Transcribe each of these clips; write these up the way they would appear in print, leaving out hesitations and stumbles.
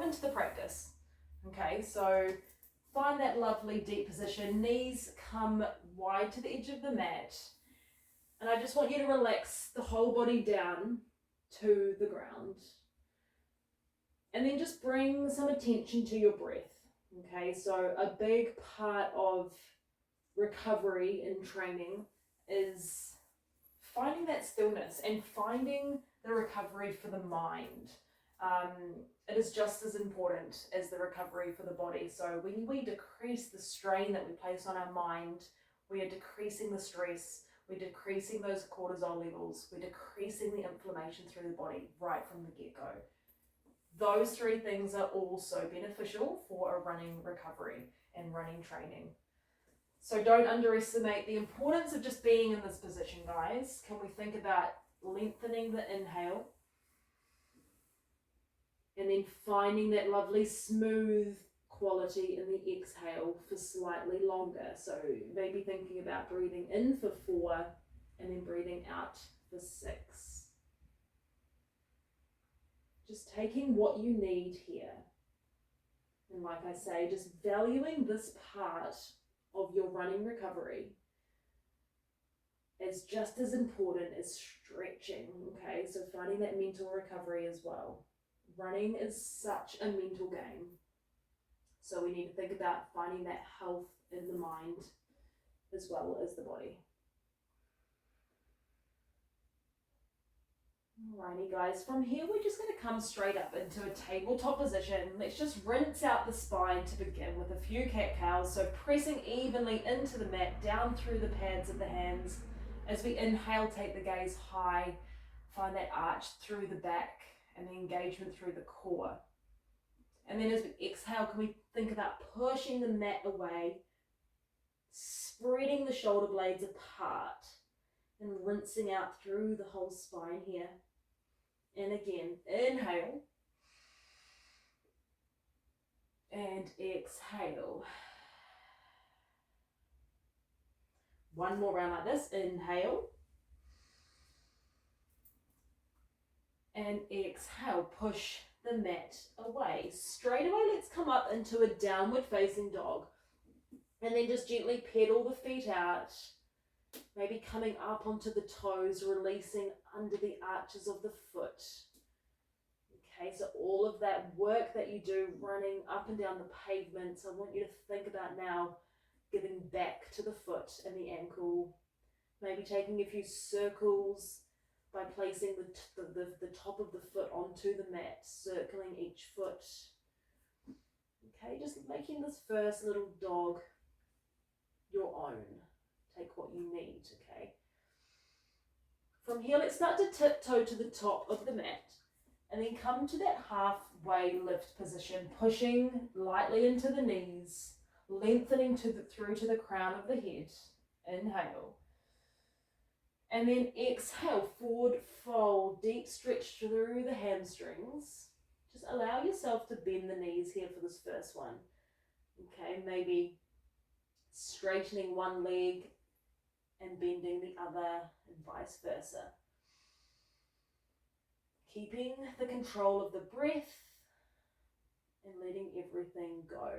into the practice. Okay, so find that lovely deep position. Knees come wide to the edge of the mat. And I just want you to relax the whole body down to the ground. And then just bring some attention to your breath. Okay, so a big part of recovery in training is finding that stillness and finding the recovery for the mind. It is just as important as the recovery for the body. So when we decrease the strain that we place on our mind, we are decreasing the stress, we're decreasing those cortisol levels, we're decreasing the inflammation through the body right from the get-go. Those three things are also beneficial for a running recovery and running training. So don't underestimate the importance of just being in this position, guys. Can we think about lengthening the inhale and then finding that lovely smooth quality in the exhale for slightly longer? So maybe thinking about breathing in for 4 and then breathing out for 6. Just taking what you need here. And like I say, just valuing this part of your running recovery is just as important as stretching, okay? So finding that mental recovery as well. Running is such a mental game. So we need to think about finding that health in the mind as well as the body. Alrighty guys, from here we're just going to come straight up into a tabletop position. Let's just rinse out the spine to begin with a few cat-cows. So pressing evenly into the mat, down through the pads of the hands. As we inhale, take the gaze high, find that arch through the back and the engagement through the core. And then as we exhale, can we think about pushing the mat away, spreading the shoulder blades apart and rinsing out through the whole spine here. And again, inhale and exhale. One more round like this. Inhale and exhale. Push the mat away. Straight away, let's come up into a downward facing dog. And then just gently pedal the feet out. Maybe coming up onto the toes, releasing under the arches of the foot. Okay, so all of that work that you do running up and down the pavements, I want you to think about now giving back to the foot and the ankle. Maybe taking a few circles by placing the top of the foot onto the mat, circling each foot. Okay, just making this first little dog your own. Take what you need, okay? From here, let's start to tiptoe to the top of the mat and then come to that halfway lift position, pushing lightly into the knees, lengthening through to the crown of the head. Inhale. And then exhale, forward fold, deep stretch through the hamstrings. Just allow yourself to bend the knees here for this first one. Okay, maybe straightening one leg and bending the other and vice versa. Keeping the control of the breath and letting everything go.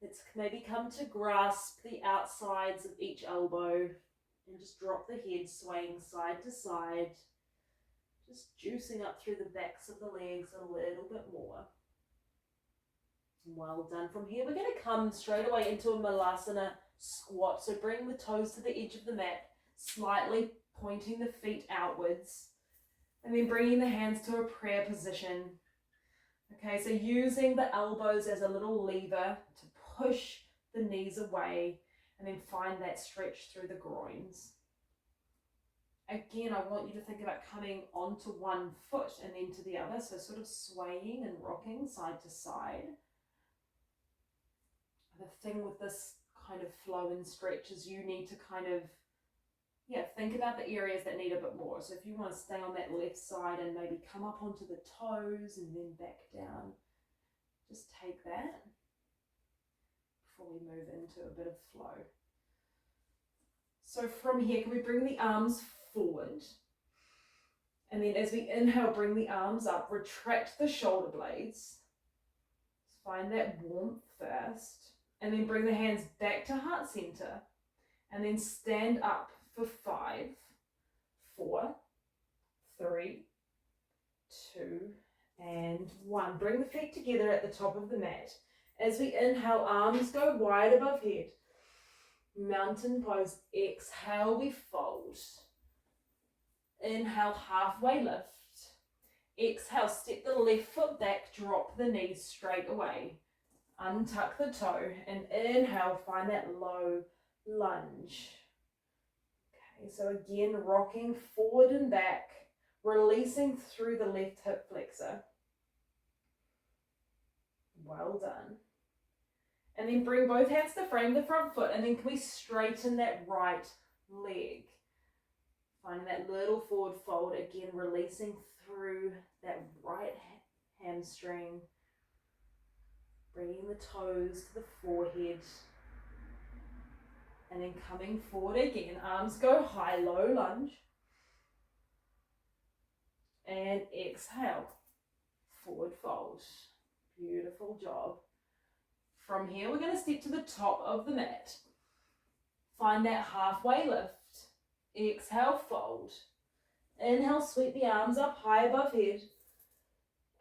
Let's maybe come to grasp the outsides of each elbow and just drop the head, swaying side to side. Just juicing up through the backs of the legs a little bit more. Well done. From here, we're going to come straight away into a Malasana squat. So bring the toes to the edge of the mat, slightly pointing the feet outwards, and then bringing the hands to a prayer position. Okay, so using the elbows as a little lever to push the knees away, and then find that stretch through the groins. Again, I want you to think about coming onto one foot and then to the other, so sort of swaying and rocking side to side. The thing with this kind of flow and stretch is you need to kind of, think about the areas that need a bit more. So if you want to stay on that left side and maybe come up onto the toes and then back down, just take that before we move into a bit of flow. So from here, can we bring the arms forward? And then as we inhale, bring the arms up, retract the shoulder blades. Find that warmth first, and then bring the hands back to heart center, and then stand up for 5, 4, 3, 2, and 1. Bring the feet together at the top of the mat. As we inhale, arms go wide above head. Mountain pose. Exhale, we fold. Inhale, halfway lift. Exhale, step the left foot back, drop the knees straight away. Untuck the toe, and inhale, find that low lunge. Okay, so again, rocking forward and back, releasing through the left hip flexor. Well done. And then bring both hands to frame the front foot, and then can we straighten that right leg? Finding that little forward fold, again, releasing through that right hamstring. Bringing the toes to the forehead. And then coming forward again. Arms go high, low lunge. And exhale. Forward fold. Beautiful job. From here, we're going to step to the top of the mat. Find that halfway lift. Exhale, fold. Inhale, sweep the arms up high above head.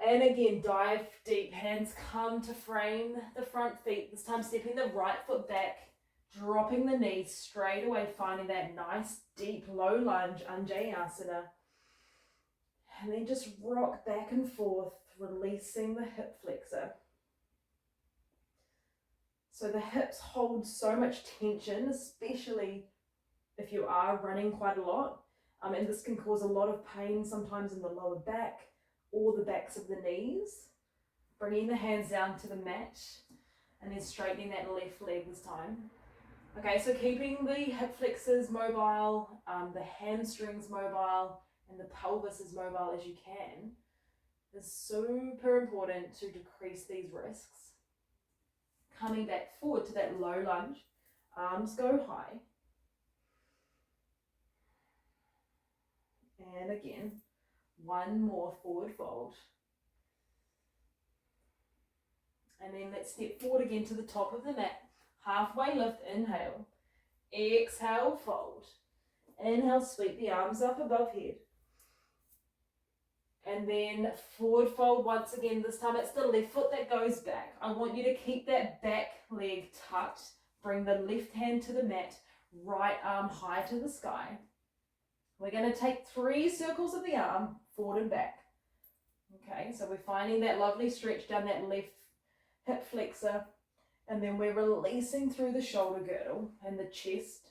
And again, dive deep. Hands come to frame the front feet. This time stepping the right foot back, dropping the knees straight away, finding that nice deep low lunge, Anjayasana. And then just rock back and forth, releasing the hip flexor. So the hips hold so much tension, especially if you are running quite a lot. And this can cause a lot of pain sometimes in the lower back or the backs of the knees. Bringing the hands down to the mat and then straightening that left leg this time. Okay, so keeping the hip flexors mobile, the hamstrings mobile, and the pelvis as mobile as you can is super important to decrease these risks. Coming back forward to that low lunge, arms go high. And again, one more forward fold. And then let's step forward again to the top of the mat. Halfway lift, inhale. Exhale, fold. Inhale, sweep the arms up above head. And then forward fold once again. This time it's the left foot that goes back. I want you to keep that back leg tucked. Bring the left hand to the mat, right arm high to the sky. We're going to take 3 circles of the arm, forward and back. Okay, so we're finding that lovely stretch down that left hip flexor. And then we're releasing through the shoulder girdle and the chest.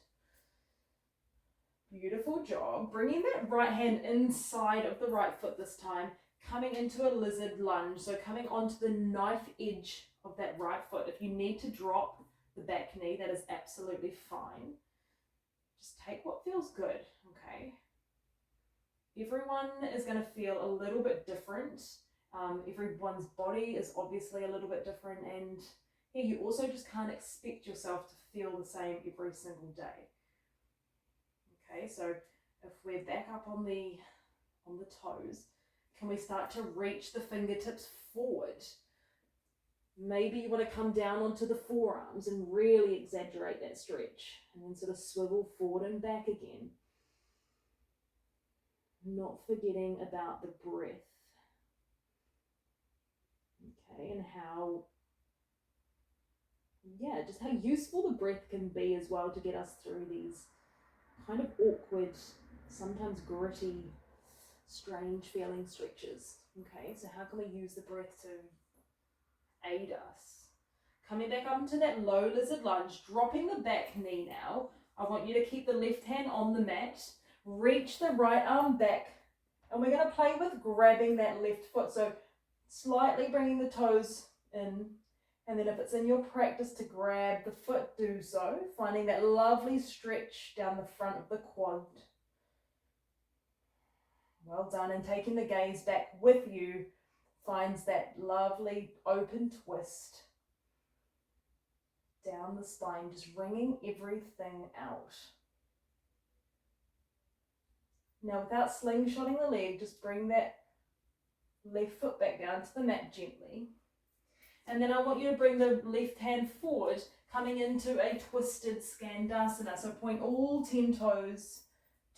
Beautiful job. Bringing that right hand inside of the right foot this time, coming into a lizard lunge. So coming onto the knife edge of that right foot. If you need to drop the back knee, that is absolutely fine. Just take what feels good, okay? Everyone is going to feel a little bit different. Everyone's body is obviously a little bit different, and yeah, you also just can't expect yourself to feel the same every single day. Okay, so if we're back up on the toes, can we start to reach the fingertips forward? Maybe you want to come down onto the forearms and really exaggerate that stretch, and then sort of swivel forward and back again. Not forgetting about the breath. Okay, and how, yeah, just how useful the breath can be as well to get us through these kind of awkward, sometimes gritty, strange feeling stretches. Okay, so how can we use the breath to aid us? Coming back up into that low lizard lunge, dropping the back knee now. I want you to keep the left hand on the mat, reach the right arm back, and we're going to play with grabbing that left foot. So slightly bringing the toes in, and then if it's in your practice to grab the foot, do so, finding that lovely stretch down the front of the quad. Well done, and taking the gaze back with you finds that lovely open twist down the spine, just wringing everything out. Now without slingshotting the leg, just bring that left foot back down to the mat gently. And then I want you to bring the left hand forward, coming into a twisted Skandasana. So point all 10 toes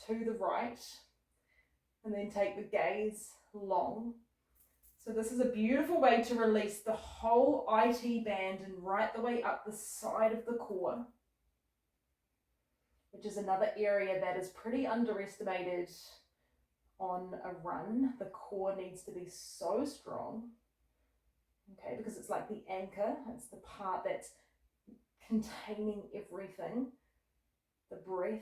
to the right, and then take the gaze long. So this is a beautiful way to release the whole IT band and right the way up the side of the core, which is another area that is pretty underestimated on a run. The core needs to be so strong, okay, because it's like the anchor. It's the part that's containing everything. The breath,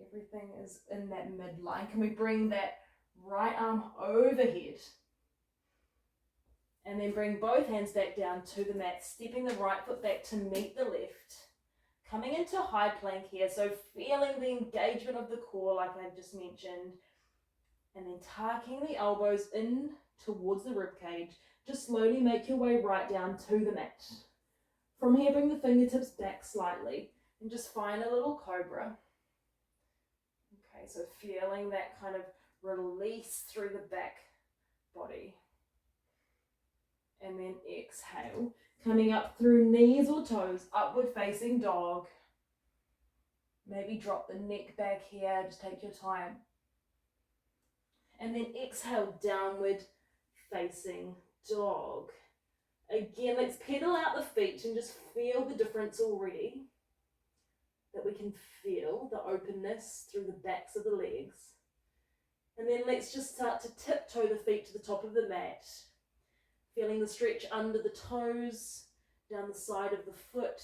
everything is in that midline. Can we bring that right arm overhead? And then bring both hands back down to the mat, stepping the right foot back to meet the left. Coming into high plank here, so feeling the engagement of the core like I've just mentioned. And then tucking the elbows in towards the rib cage. Just slowly make your way right down to the mat. From here, bring the fingertips back slightly and just find a little cobra. Okay, so feeling that kind of release through the back body. And then exhale, coming up through knees or toes, upward facing dog. Maybe drop the neck back here, just take your time. And then exhale, downward facing dog. Again, let's pedal out the feet and just feel the difference already. That we can feel the openness through the backs of the legs. And then let's just start to tiptoe the feet to the top of the mat. Feeling the stretch under the toes, down the side of the foot.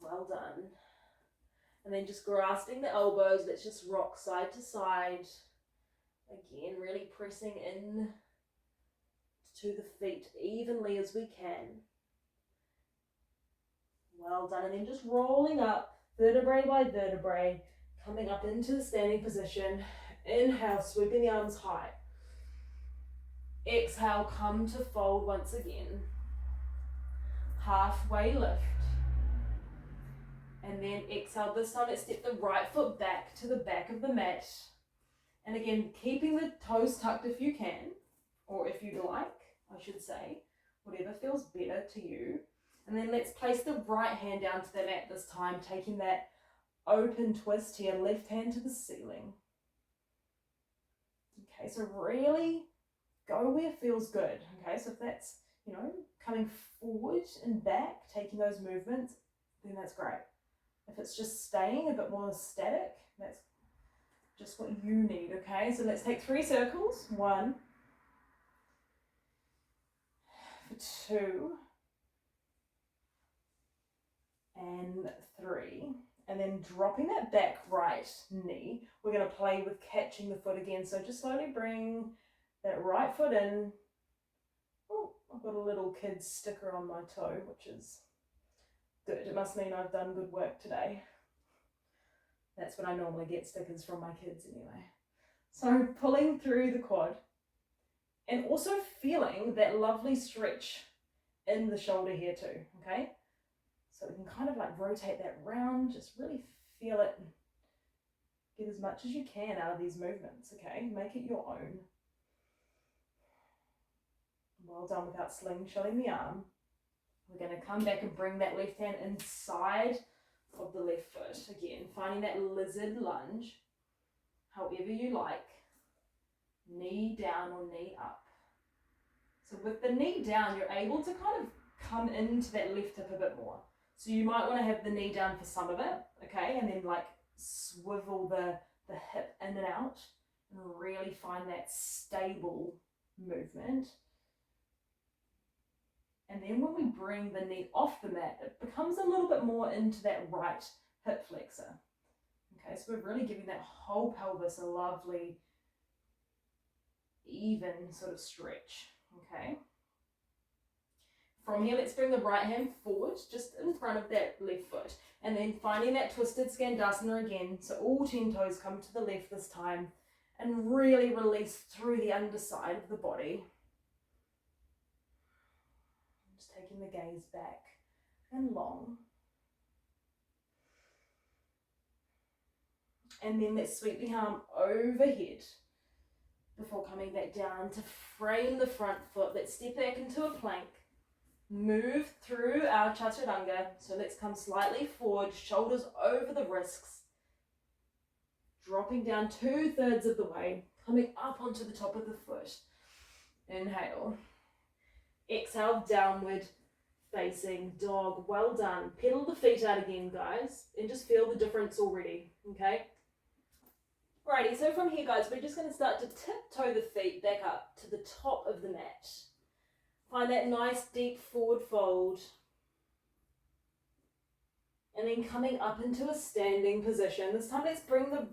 Well done. And then just grasping the elbows, let's just rock side to side. Again, really pressing in to the feet evenly as we can. Well done. And then just rolling up, vertebrae by vertebrae, coming up into the standing position. Inhale, sweeping the arms high. Exhale, come to fold once again. Halfway lift. And then exhale, this time let's step the right foot back to the back of the mat. And again, keeping the toes tucked if you can, or if you like, I should say, whatever feels better to you. And then let's place the right hand down to the mat this time, taking that open twist here, left hand to the ceiling. Okay, so really go where it feels good. Okay, so if that's, coming forward and back, taking those movements, then that's great. If it's just staying a bit more static, that's just what you need, okay? So let's take 3 circles. 1, for 2, and 3. And then dropping that back right knee, we're going to play with catching the foot again. So just slowly bring that right foot in. Oh, I've got a little kid's sticker on my toe, which is good. It must mean I've done good work today. That's when I normally get stickers from my kids anyway. So pulling through the quad and also feeling that lovely stretch in the shoulder here too, okay? So we can kind of like rotate that round, just really feel it. Get as much as you can out of these movements, okay? Make it your own. Well done without slingshotting the arm. We're going to come back and bring that left hand inside of the left foot. Again, finding that lizard lunge, however you like. Knee down or knee up. So with the knee down, you're able to kind of come into that left hip a bit more. So you might want to have the knee down for some of it, okay? And then like swivel the hip in and out and really find that stable movement. And then when we bring the knee off the mat, it becomes a little bit more into that right hip flexor. Okay, so we're really giving that whole pelvis a lovely, even sort of stretch, okay? From here, let's bring the right hand forward, just in front of that left foot. And then finding that twisted Skandasana again. So all 10 toes come to the left this time. And really release through the underside of the body. Just taking the gaze back and long. And then let's sweep the arm overhead. before coming back down to frame the front foot. Let's step back into a plank. Move through our chaturanga. So let's come slightly forward, shoulders over the wrists. Dropping down 2/3 of the way, coming up onto the top of the foot. Inhale. Exhale, downward facing dog. Well done. Pedal the feet out again, guys, and just feel the difference already, okay? Alrighty, so from here, guys, we're just going to start to tiptoe the feet back up to the top of the mat. Find that nice deep forward fold. And then coming up into a standing position. This time let's bring the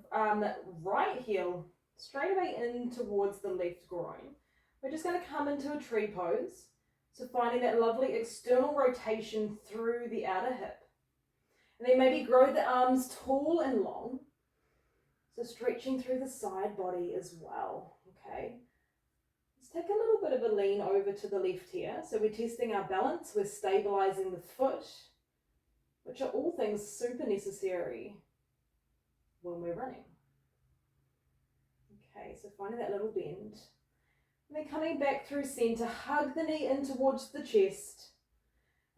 right heel straight away in towards the left groin. We're just going to come into a tree pose. So finding that lovely external rotation through the outer hip. And then maybe grow the arms tall and long. So stretching through the side body as well, okay? Let's take a little bit of a lean over to the left here. So we're testing our balance, we're stabilizing the foot, which are all things super necessary when we're running. Okay, so finding that little bend. And then coming back through center, hug the knee in towards the chest.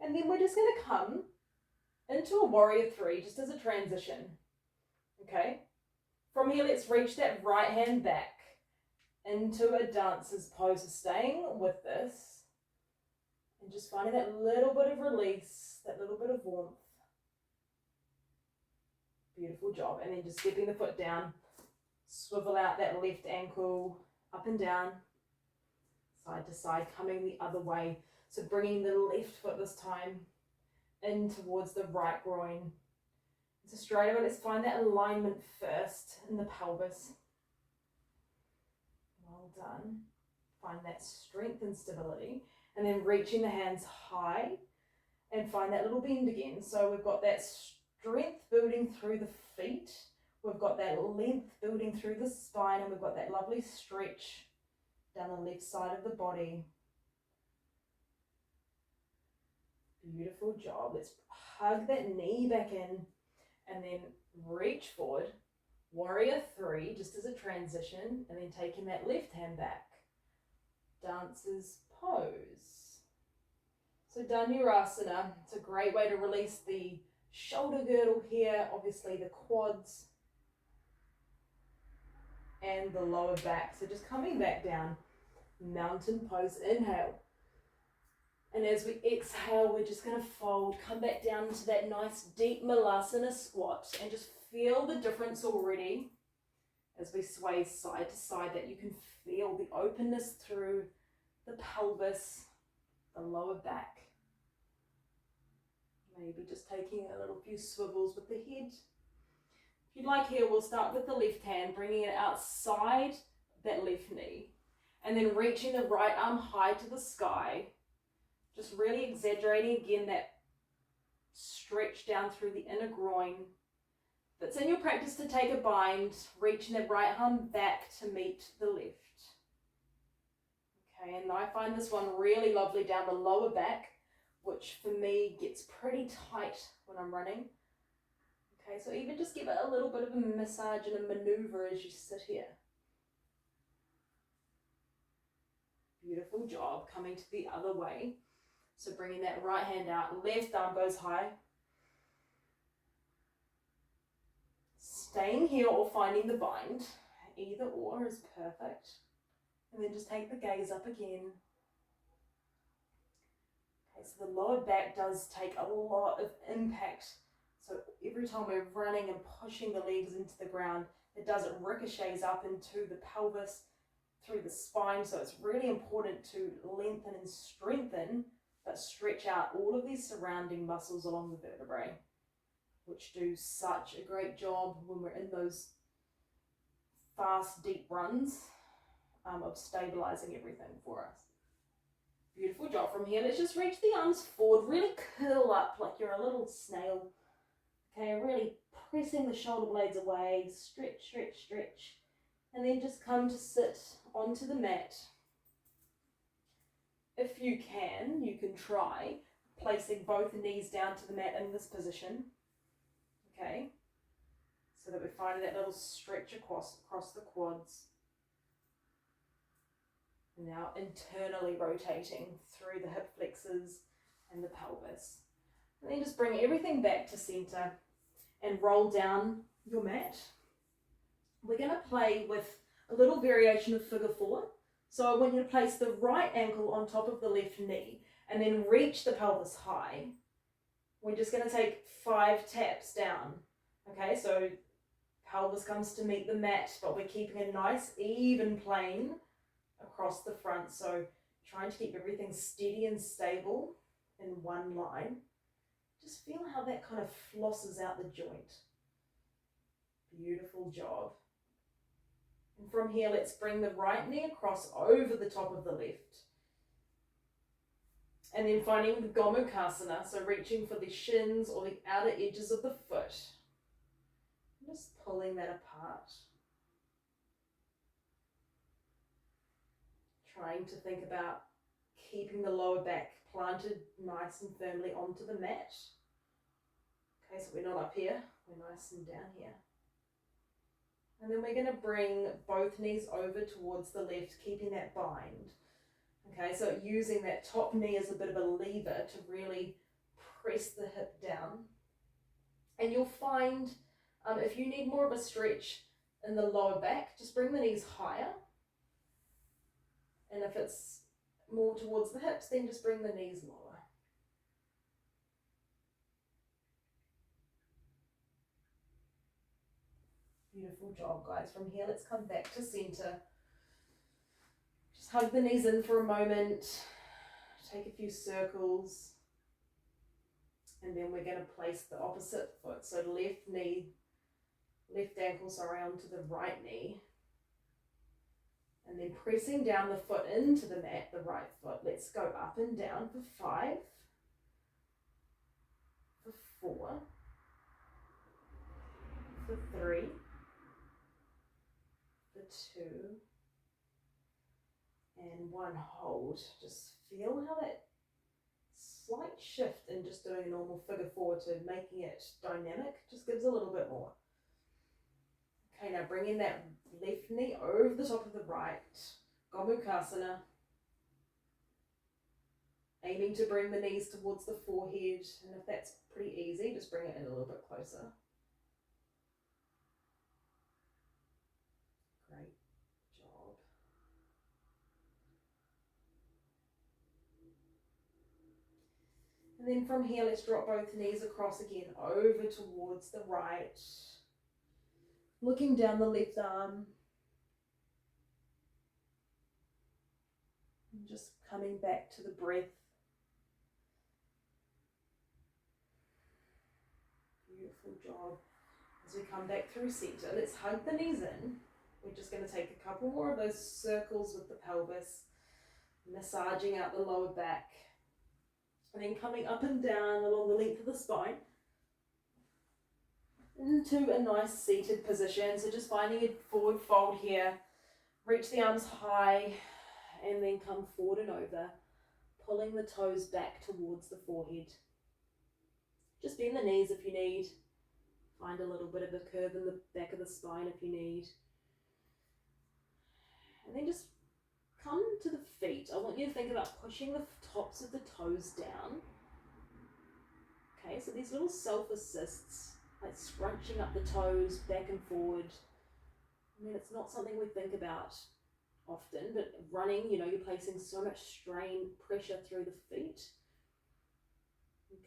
And then we're just going to come into a warrior three, just as a transition. Okay? From here, let's reach that right hand back into a dancer's pose. So staying with this and just finding that little bit of release, that little bit of warmth. Beautiful job. And then just stepping the foot down, swivel out that left ankle up and down, side to side, coming the other way. So bringing the left foot this time in towards the right groin. So straight away, let's find that alignment first in the pelvis. Well done. Find that strength and stability. And then reaching the hands high and find that little bend again. So we've got that strength building through the feet. We've got that length building through the spine, and we've got that lovely stretch down the left side of the body. Beautiful job. Let's hug that knee back in and then reach forward. Warrior three, just as a transition, and then taking that left hand back. Dancer's pose. So Dhanurasana, it's a great way to release the shoulder girdle here, obviously the quads and the lower back. So just coming back down, mountain pose, inhale. And as we exhale, we're just going to fold, come back down to that nice deep Malasana squat, and just feel the difference already as we sway side to side, that you can feel the openness through the pelvis, the lower back. Maybe just taking a little few swivels with the head. If you'd like here, we'll start with the left hand, bringing it outside that left knee, and then reaching the right arm high to the sky. Just really exaggerating again that stretch down through the inner groin. If it's in your practice to take a bind, reaching the right arm back to meet the left. Okay, and I find this one really lovely down the lower back, which for me gets pretty tight when I'm running. Okay, so even just give it a little bit of a massage and a maneuver as you sit here. Beautiful job. Coming to the other way. So bringing that right hand out, left arm goes high. Staying here or finding the bind, either or is perfect. And then just take the gaze up again. Okay, so the lower back does take a lot of impact. So every time we're running and pushing the legs into the ground, it does, it ricochets up into the pelvis, through the spine. So it's really important to lengthen and strengthen, but stretch out all of these surrounding muscles along the vertebrae, which do such a great job when we're in those fast, deep runs of stabilizing everything for us. Beautiful job. From here, let's just reach the arms forward, really curl up like you're a little snail. Okay, really pressing the shoulder blades away, stretch, stretch, stretch, and then just come to sit onto the mat. If you can try placing both knees down to the mat in this position. Okay, so that we're finding that little stretch across the quads. Now internally rotating through the hip flexors and the pelvis. And then just bring everything back to center and roll down your mat. We're going to play with a little variation of figure four. So I want you to place the right ankle on top of the left knee and then reach the pelvis high. We're just going to take 5 taps down. Okay, so pelvis comes to meet the mat, but we're keeping a nice even plane across the front. So trying to keep everything steady and stable in one line. Just feel how that kind of flosses out the joint. Beautiful job. And from here, let's bring the right knee across over the top of the left. And then finding the Gomukhasana, so reaching for the shins or the outer edges of the foot. Just pulling that apart. Trying to think about keeping the lower back planted nice and firmly onto the mat. Okay, so we're not up here, we're nice and down here. And then we're going to bring both knees over towards the left, keeping that bind. Okay, so using that top knee as a bit of a lever to really press the hip down. And you'll find if you need more of a stretch in the lower back, just bring the knees higher. And if it's more towards the hips, then just bring the knees lower. Beautiful job, guys. From here, let's come back to center. Just hug the knees in for a moment. Take a few circles. And then we're going to place the opposite foot. So left ankle, onto the right knee. And then pressing down the foot into the mat, the right foot. Let's go up and down for 5, for 4, for 3, for 2, and 1. Hold. Just feel how that slight shift in just doing a normal figure 4 to making it dynamic just gives a little bit more. Okay, now bringing that left knee over the top of the right, Gomukhasana. Aiming to bring the knees towards the forehead, and if that's pretty easy, just bring it in a little bit closer. Great job. And then from here, let's drop both knees across again, over towards the right. Looking down the left arm. And just coming back to the breath. Beautiful job. As we come back through center, let's hug the knees in. We're just going to take a couple more of those circles with the pelvis, massaging out the lower back. And then coming up and down along the length of the spine into a nice seated position. So just finding a forward fold here, reach the arms high and then come forward and over, pulling the toes back towards the forehead. Just bend the knees if you need. Find a little bit of a curve in the back of the spine if you need. And then just come to the feet. I want you to think about pushing the tops of the toes down. Okay, so these little self-assists, like scrunching up the toes back and forward. I mean, it's not something we think about often, but running, you're placing so much strain, pressure through the feet.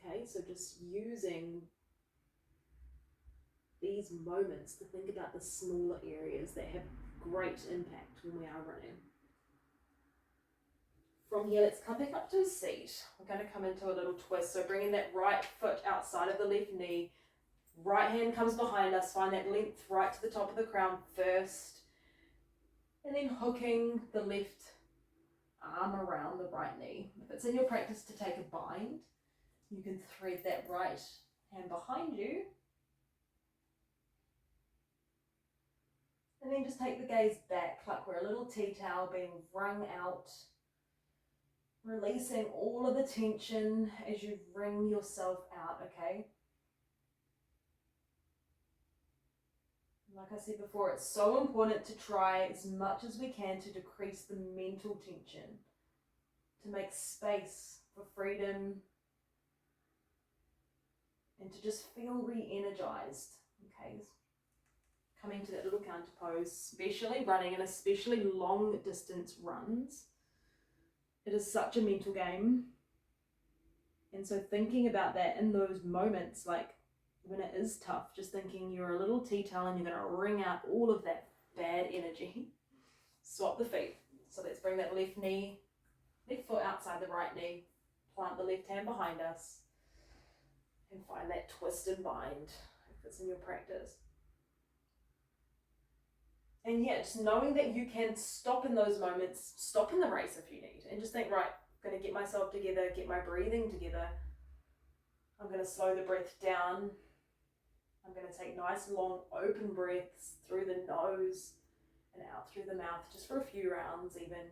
Okay, so just using these moments to think about the smaller areas that have great impact when we are running. From here, let's come back up to a seat. We're going to come into a little twist. So bringing that right foot outside of the left knee. Right hand comes behind us. Find that length right to the top of the crown first. And then hooking the left arm around the right knee. If it's in your practice to take a bind, you can thread that right hand behind you. And then just take the gaze back like we're a little tea towel being wrung out. Releasing all of the tension as you wring yourself out, okay? Like I said before, it's so important to try as much as we can to decrease the mental tension, to make space for freedom, and to just feel re-energized. Okay, coming to that little counter pose, especially running and especially long distance runs, it is such a mental game. And so thinking about that in those moments, like when it is tough, just thinking you're a little tea towel and you're going to wring out all of that bad energy. Swap the feet. So let's bring that left foot outside the right knee, plant the left hand behind us, and find that twist and bind if it's in your practice. And yeah, just knowing that you can stop in those moments, stop in the race if you need, and just think, right, I'm going to get myself together, get my breathing together. I'm going to slow the breath down. I'm going to take nice long open breaths through the nose and out through the mouth, just for a few rounds even.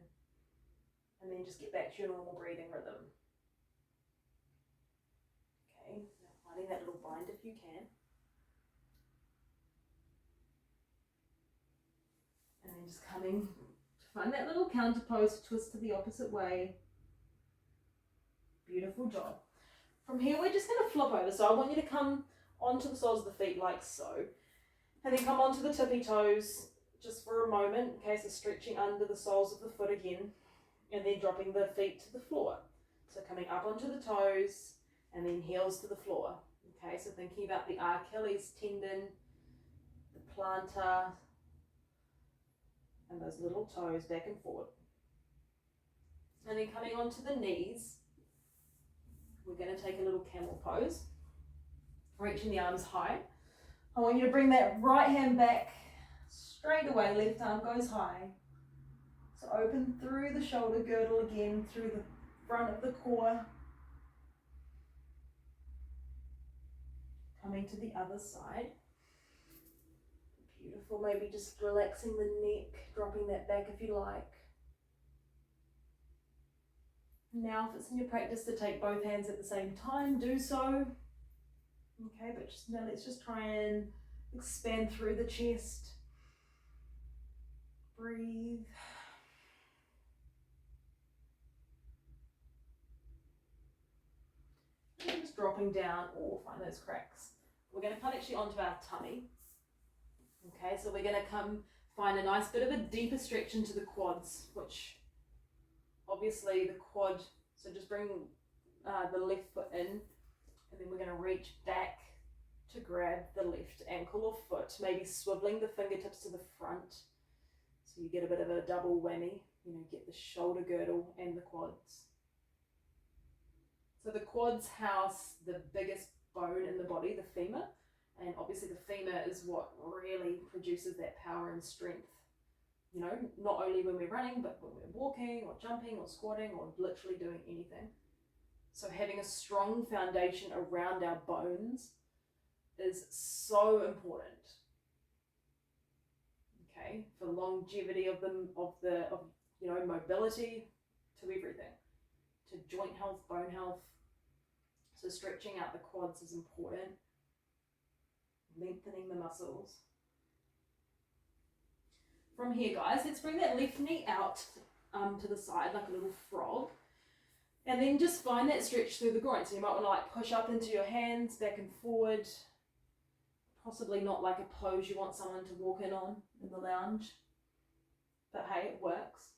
And then just get back to your normal breathing rhythm. Okay, now finding that little bind if you can. And then just coming to find that little counter pose, twist to the opposite way. Beautiful job. From here, we're just going to flip over. So I want you to come onto the soles of the feet like so. And then come onto the tippy toes just for a moment. Okay, so stretching under the soles of the foot again. And then dropping the feet to the floor. So coming up onto the toes and then heels to the floor. Okay, so thinking about the Achilles tendon, the plantar, and those little toes back and forward. And then coming onto the knees, we're going to take a little camel pose, reaching the arms high. I want you to bring that right hand back straight away, left arm goes high. So open through the shoulder girdle again, through the front of the core. Coming to the other side. Beautiful, maybe just relaxing the neck, dropping that back if you like. Now if it's in your practice to take both hands at the same time, do so. Okay, but just now let's just try and expand through the chest. Breathe. And just dropping down, find those cracks. We're going to come actually onto our tummy. Okay, so we're going to come find a nice bit of a deeper stretch into the quads, which obviously the quad, so just bring the left foot in, and then we're going to reach back to grab the left ankle or foot, maybe swiveling the fingertips to the front, so you get a bit of a double whammy, get the shoulder girdle and the quads. So the quads house the biggest bone in the body, the femur, and obviously the femur is what really produces that power and strength, not only when we're running, but when we're walking or jumping or squatting or literally doing anything. So having a strong foundation around our bones is so important. Okay, for longevity of mobility, to everything, to joint health, bone health. So stretching out the quads is important. Lengthening the muscles. From here, guys, let's bring that left knee out to the side like a little frog. And then just find that stretch through the groin. So you might want to push up into your hands, back and forward. Possibly not like a pose you want someone to walk in on in the lounge. But hey, it works.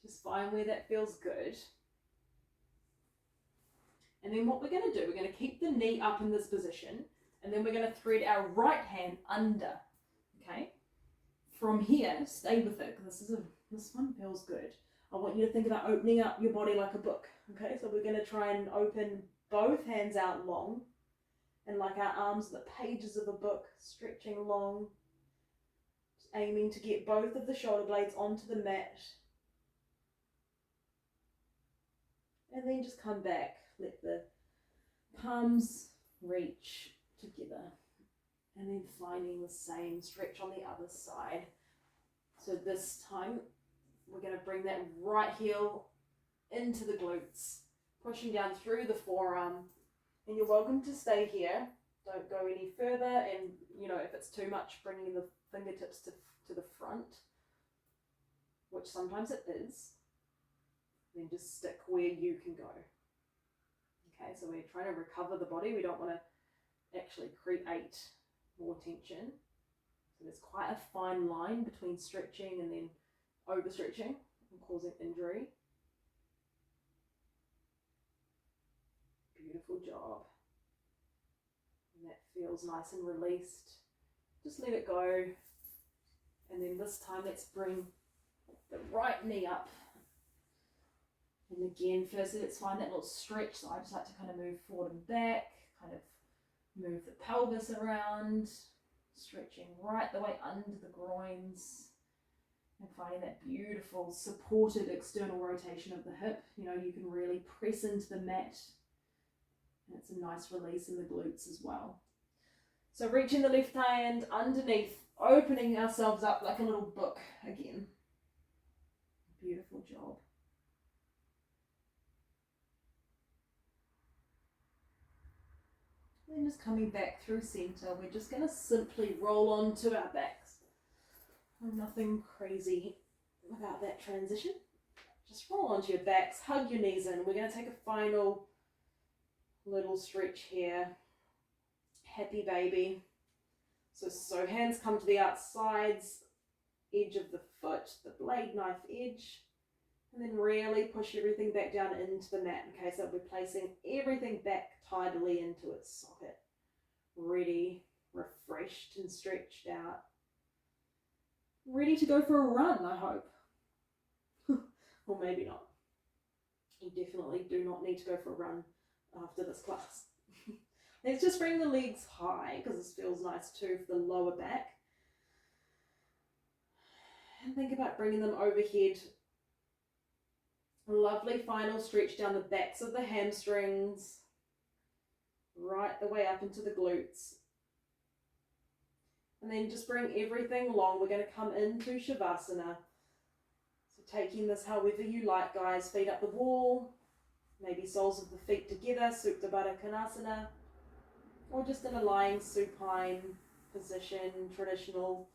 Just find where that feels good. And then what we're going to do, we're going to keep the knee up in this position, and then we're going to thread our right hand under, okay? From here, stay with it, because this one feels good. I want you to think about opening up your body like a book, okay? So we're going to try and open both hands out long, and like our arms are the pages of a book, stretching long, just aiming to get both of the shoulder blades onto the mat. And then just come back. Let the palms reach together. And then finding the same stretch on the other side. So this time, we're going to bring that right heel into the glutes. Pushing down through the forearm. And you're welcome to stay here. Don't go any further, and you know, if it's too much, bringing the fingertips to the front, which sometimes it is, then just stick where you can go. Okay, so we're trying to recover the body. We don't want to actually create more tension. So there's quite a fine line between stretching and then overstretching and causing injury. Beautiful job. And that feels nice and released. Just let it go. And then this time let's bring the right knee up. And again, firstly let's find that little stretch. So I just like to kind of move forward and back, kind of move the pelvis around, stretching right the way under the groins, and finding that beautiful supported external rotation of the hip. You know, you can really press into the mat, and it's a nice release in the glutes as well. So reaching the left hand underneath, opening ourselves up like a little book again. Beautiful job. And then just coming back through center, we're just going to simply roll onto our backs. Nothing crazy about that transition. Just roll onto your backs, hug your knees in. We're going to take a final little stretch here. Happy baby. So hands come to the outsides, edge of the foot, the blade knife edge, and then really push everything back down into the mat. Okay, so we're placing everything back tidily into its socket. Ready, refreshed and stretched out. Ready to go for a run, I hope. Or maybe not. You definitely do not need to go for a run after this class. Let's just bring the legs high, because this feels nice too for the lower back. And think about bringing them overhead. A lovely final stretch down the backs of the hamstrings, right the way up into the glutes. And then just bring everything along. We're going to come into Shavasana. So taking this however you like, guys. Feet up the wall, maybe soles of the feet together, Supta Baddha Konasana, or just in a lying supine position, traditional,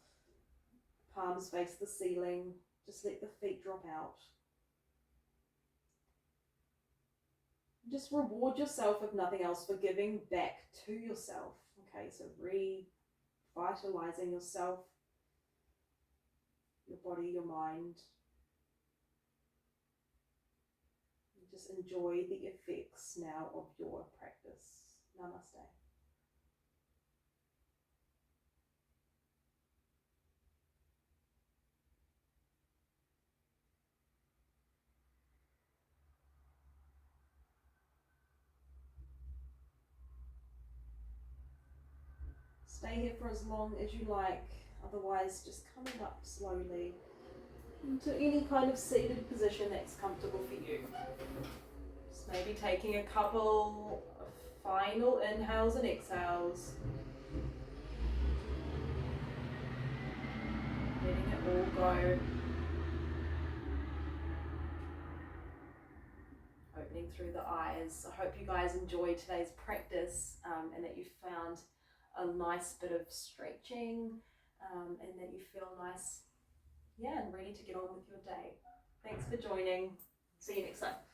palms face the ceiling. Just let the feet drop out. Just reward yourself, if nothing else, for giving back to yourself. Okay, so revitalizing yourself, your body, your mind. Just enjoy the effects now of your practice. Namaste. Stay here for as long as you like, otherwise just coming up slowly into any kind of seated position that's comfortable for you. Just maybe taking a couple of final inhales and exhales. Letting it all go. Opening through the eyes. I hope you guys enjoyed today's practice and that you found a nice bit of stretching and that you feel nice, and ready to get on with your day. Thanks for joining. See you next time.